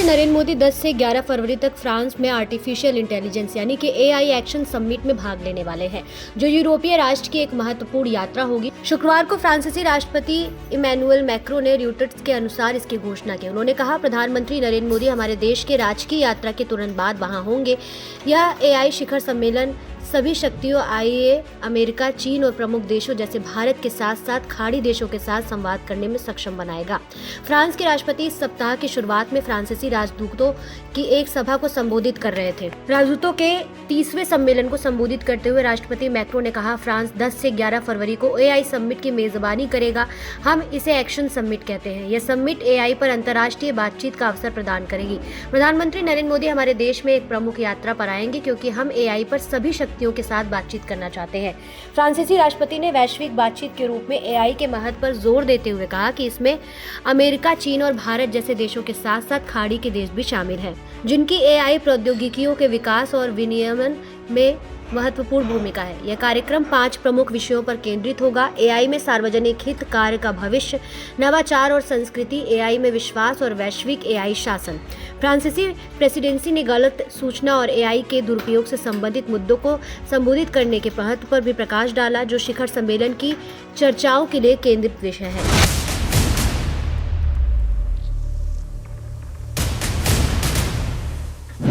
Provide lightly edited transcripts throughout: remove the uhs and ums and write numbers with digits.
प्रधानमंत्री नरेंद्र मोदी 10 से 11 फरवरी तक फ्रांस में आर्टिफिशियल इंटेलिजेंस यानी कि एआई एक्शन समिट में भाग लेने वाले हैं, जो यूरोपीय राष्ट्र की एक महत्वपूर्ण यात्रा होगी। शुक्रवार को फ्रांसीसी राष्ट्रपति इमैनुअल मैक्रों ने रॉयटर्स के अनुसार इसकी घोषणा की। उन्होंने कहा, प्रधानमंत्री नरेंद्र मोदी हमारे देश के राजकीय यात्रा के तुरंत बाद वहां होंगे। यह एआई शिखर सम्मेलन सभी शक्तियों आईए, अमेरिका, चीन और प्रमुख देशों जैसे भारत के साथ साथ खाड़ी देशों के साथ संवाद करने में सक्षम बनाएगा। फ्रांस के राष्ट्रपति इस सप्ताह की शुरुआत में फ्रांसीसी राजदूतों की एक सभा को संबोधित कर रहे थे। राजदूतों के 30वें सम्मेलन को संबोधित करते हुए राष्ट्रपति मैक्रो ने कहा, फ्रांस 10 से 11 फरवरी को एआई समिट की मेजबानी करेगा। हम इसे एक्शन समिट कहते हैं। यह समिट एआई पर अंतर्राष्ट्रीय बातचीत का अवसर प्रदान करेगी। प्रधानमंत्री नरेंद्र मोदी हमारे देश में एक प्रमुख यात्रा पर आएंगे, क्योंकि हम एआई पर सभी शक्तियों के साथ बातचीत करना चाहते हैं। फ्रांसीसी राष्ट्रपति ने वैश्विक बातचीत के रूप में एआई के महत्व पर जोर देते हुए कहा कि इसमें अमेरिका, चीन और भारत जैसे देशों के साथ साथ खाड़ी के देश भी शामिल हैं, जिनकी एआई प्रौद्योगिकियों के विकास और विनियमन में महत्वपूर्ण भूमिका है। यह कार्यक्रम 5 प्रमुख विषयों पर केंद्रित होगा। एआई में सार्वजनिक हित कार्य का भविष्य, नवाचार और संस्कृति, एआई में विश्वास और वैश्विक एआई शासन। फ्रांसीसी प्रेसिडेंसी ने गलत सूचना और एआई के दुरुपयोग से संबंधित मुद्दों को संबोधित करने के महत्व पर भी प्रकाश डाला, जो शिखर सम्मेलन की चर्चाओं के लिए केंद्रित विषय है।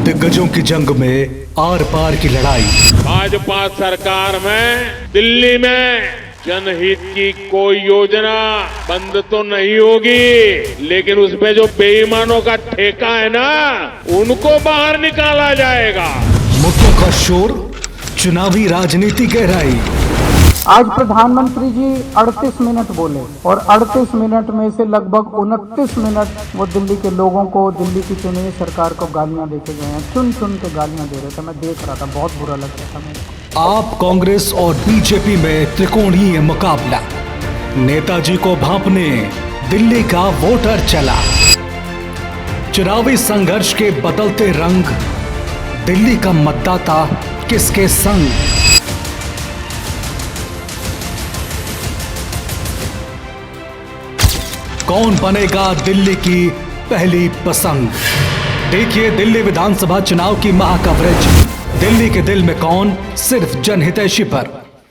दिग्गजों की जंग में आर पार की लड़ाई। भाजपा सरकार में दिल्ली में जनहित की कोई योजना बंद तो नहीं होगी, लेकिन उसमें जो बेईमानों का ठेका है ना, उनको बाहर निकाला जाएगा। मुद्दों का शोर, चुनावी राजनीति गहराई। आज प्रधानमंत्री जी 38 मिनट बोले और 38 मिनट में से लगभग 29 मिनट वो दिल्ली के लोगों को, दिल्ली की चुनी हुई सरकार को गालियां देके गए हैं। चुन चुन के गालियां दे रहे थे, मैं देख रहा था, बहुत बुरा लग रहा था मेरे को। आप कांग्रेस और बीजेपी में त्रिकोणीय मुकाबला। नेताजी को भांपने दिल्ली का वोटर चला। चुनावी संघर्ष के बदलते रंग, दिल्ली का मतदाता किसके संग। कौन बनेगा दिल्ली की पहली पसंद। देखिए दिल्ली विधानसभा चुनाव की महा कवरेज। दिल्ली के दिल में कौन, सिर्फ जनहितैषी पर।